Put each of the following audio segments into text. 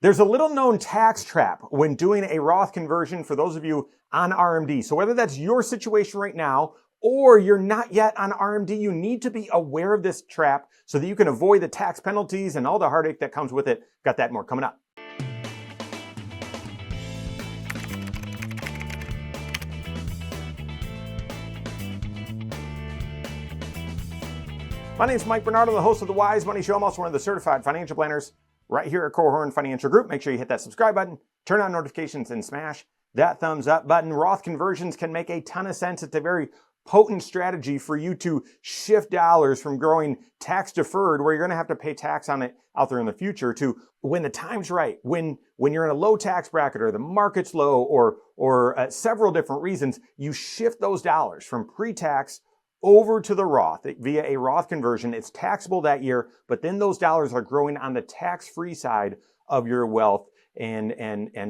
There's a little known tax trap when doing a Roth conversion for those of you on RMD. So whether that's your situation right now or you're not yet on RMD, you need to be aware of this trap so that you can avoid the tax penalties and all the heartache that comes with it. Got that and more coming up. My name is Mike Bernardo, the host of the Wise Money Show. I'm also one of the certified financial planners right here at Korhorn Financial Group. Make sure you hit that subscribe button, turn on notifications, and smash that thumbs up button. Roth conversions can make a ton of sense. It's a very potent strategy for you to shift dollars from growing tax deferred, where you're going to have to pay tax on it out there in the future, to when the time's right, when you're in a low tax bracket or the market's low or several different reasons, you shift those dollars from pre-tax over to the Roth via a Roth conversion. It's taxable that year, but then those dollars are growing on the tax-free side of your wealth and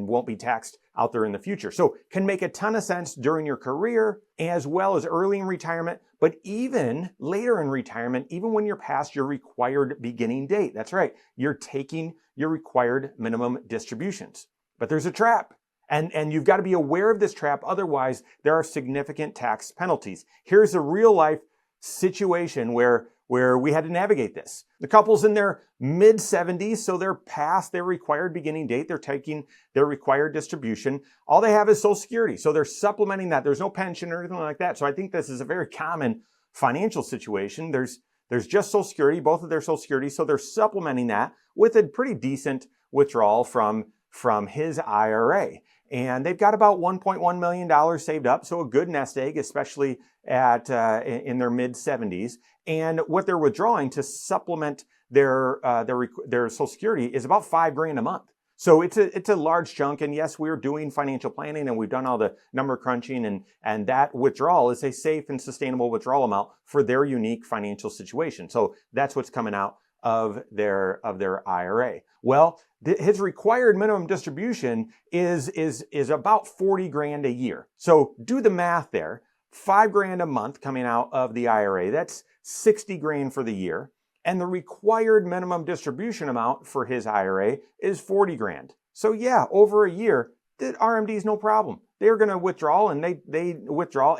won't be taxed out there in the future. So can make a ton of sense during your career as well as early in retirement, but even later in retirement, even when you're past your required beginning date. That's right. You're taking your required minimum distributions. But there's a trap. And you've got to be aware of this trap. Otherwise, there are significant tax penalties. Here's a real life situation where we had to navigate this. The couple's in their mid 70s, so they're past their required beginning date. They're taking their required distribution. All they have is Social Security. So they're supplementing that. There's no pension or anything like that. So I think this is a very common financial situation. There's just Social Security, both of their Social Security. So they're supplementing that with a pretty decent withdrawal from his IRA. And they've got about $1.1 million saved up, so a good nest egg, especially in their mid 70s. And what they're withdrawing to supplement their Social Security is about $5,000 a month. So it's a large chunk. And yes, we're doing financial planning and we've done all the number crunching, and that withdrawal is a safe and sustainable withdrawal amount for their unique financial situation. So that's what's coming out of their IRA. Well, his required minimum distribution is about $40,000 a year. So do the math there. $5,000 a month coming out of the IRA. That's $60,000 for the year. And the required minimum distribution amount for his IRA is $40,000. So yeah, over a year, the RMD is no problem. They're going to withdraw, and they withdraw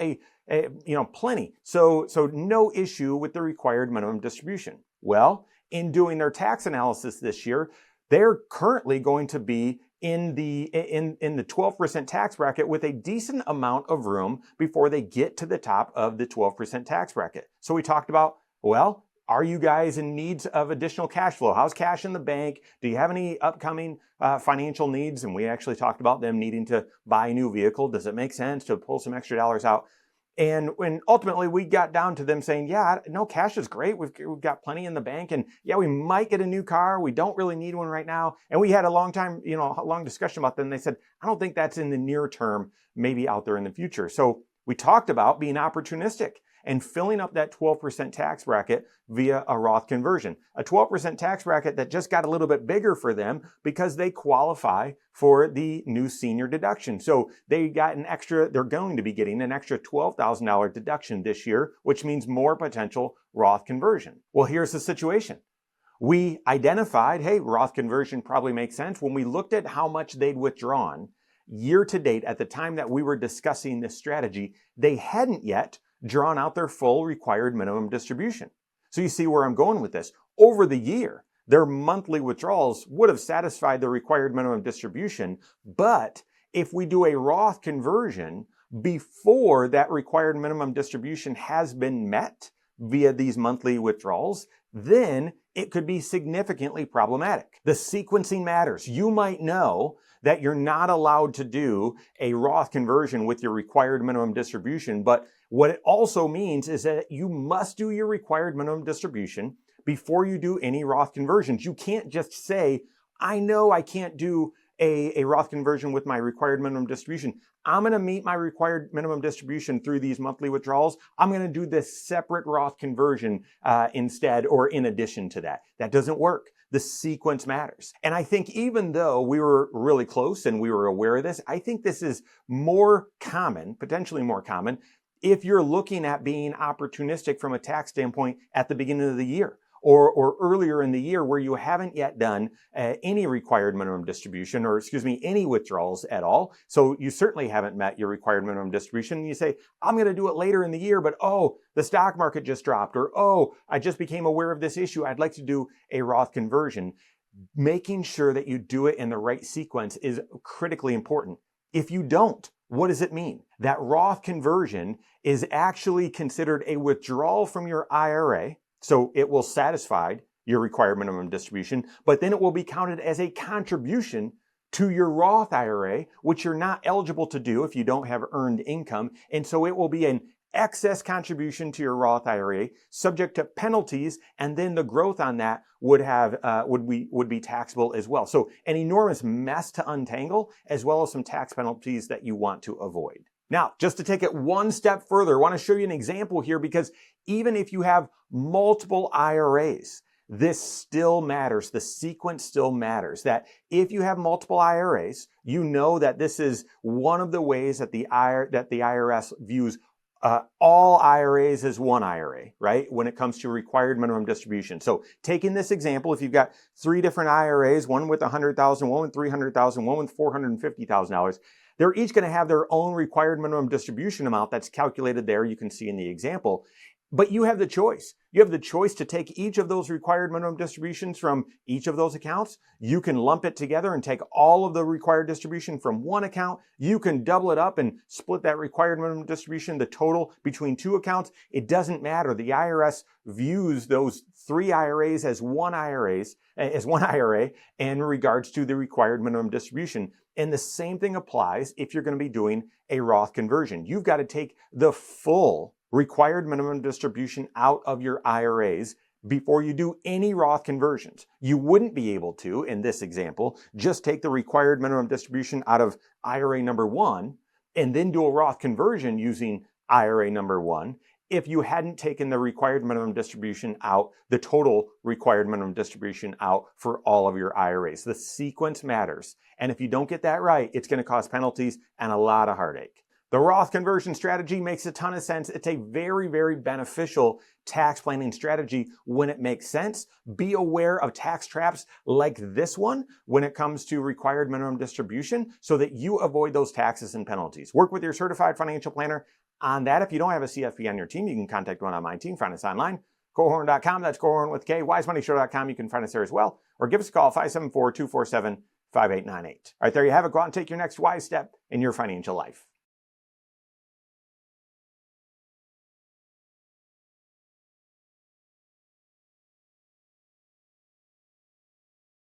plenty. So no issue with the required minimum distribution. Well, in doing their tax analysis this year, they're currently going to be in the 12% tax bracket with a decent amount of room before they get to the top of the 12% tax bracket. So we talked about, well, are you guys in needs of additional cash flow? How's cash in the bank? Do you have any upcoming financial needs? And we actually talked about them needing to buy a new vehicle. Does it make sense to pull some extra dollars out? And when ultimately we got down to them saying, yeah, no, cash is great. We've got plenty in the bank, and yeah, we might get a new car. We don't really need one right now. And we had a long discussion about them. They said, I don't think that's in the near term, maybe out there in the future. So we talked about being opportunistic and filling up that 12% tax bracket via a Roth conversion. A 12% tax bracket that just got a little bit bigger for them because they qualify for the new senior deduction. So they're going to be getting an extra $12,000 deduction this year, which means more potential Roth conversion. Well, here's the situation. We identified, hey, Roth conversion probably makes sense. When we looked at how much they'd withdrawn year to date at the time that we were discussing this strategy, they hadn't yet drawn out their full required minimum distribution. So you see where I'm going with this. Over the year, their monthly withdrawals would have satisfied the required minimum distribution. But if we do a Roth conversion before that required minimum distribution has been met via these monthly withdrawals, then it could be significantly problematic. The sequencing matters. You might know that you're not allowed to do a Roth conversion with your required minimum distribution, but what it also means is that you must do your required minimum distribution before you do any Roth conversions. You can't just say, I know I can't do a Roth conversion with my required minimum distribution. I'm going to meet my required minimum distribution through these monthly withdrawals. I'm going to do this separate Roth conversion instead, or in addition to that. That doesn't work. The sequence matters. And I think even though we were really close and we were aware of this, I think this is more common, potentially more common, if you're looking at being opportunistic from a tax standpoint at the beginning of the year. or earlier in the year where you haven't yet done any required minimum distribution, or any withdrawals at all. So you certainly haven't met your required minimum distribution. And you say, I'm going to do it later in the year, but the stock market just dropped, or I just became aware of this issue. I'd like to do a Roth conversion. Making sure that you do it in the right sequence is critically important. If you don't, what does it mean? That Roth conversion is actually considered a withdrawal from your IRA, so it will satisfy your required minimum distribution, but then it will be counted as a contribution to your Roth IRA, which you're not eligible to do if you don't have earned income, and so it will be an excess contribution to your Roth IRA, subject to penalties, and then the growth on that would be taxable as well. So an enormous mess to untangle, as well as some tax penalties that you want to avoid. Now, just to take it one step further, I want to show you an example here, because even if you have multiple IRAs, this still matters. The sequence still matters. That if you have multiple IRAs, you know that this is one of the ways that the IRS views all IRAs as one IRA, right? When it comes to required minimum distribution. So taking this example, if you've got 3 different IRAs, one with $100,000, one with $300,000, one with $450,000, they're each going to have their own required minimum distribution amount that's calculated there. You can see in the example. But you have the choice. You have the choice to take each of those required minimum distributions from each of those accounts. You can lump it together and take all of the required distribution from one account. You can double it up and split that required minimum distribution, the total, between 2 accounts. It doesn't matter. The IRS views those 3 IRAs as one IRA in regards to the required minimum distribution. And the same thing applies if you're going to be doing a Roth conversion. You've got to take the full required minimum distribution out of your IRAs before you do any Roth conversions. You wouldn't be able to, in this example, just take the required minimum distribution out of IRA number 1 and then do a Roth conversion using IRA number 1 if you hadn't taken the required minimum distribution out, the total required minimum distribution out for all of your IRAs. The sequence matters. And if you don't get that right, it's going to cause penalties and a lot of heartache. The Roth conversion strategy makes a ton of sense. It's a very, very beneficial tax planning strategy when it makes sense. Be aware of tax traps like this one when it comes to required minimum distribution so that you avoid those taxes and penalties. Work with your certified financial planner on that. If you don't have a CFP on your team, you can contact one on my team. Find us online, Korhorn.com. That's Korhorn with K. WiseMoneyShow.com. You can find us there as well. Or give us a call, 574-247-5898. All right, there you have it. Go out and take your next wise step in your financial life.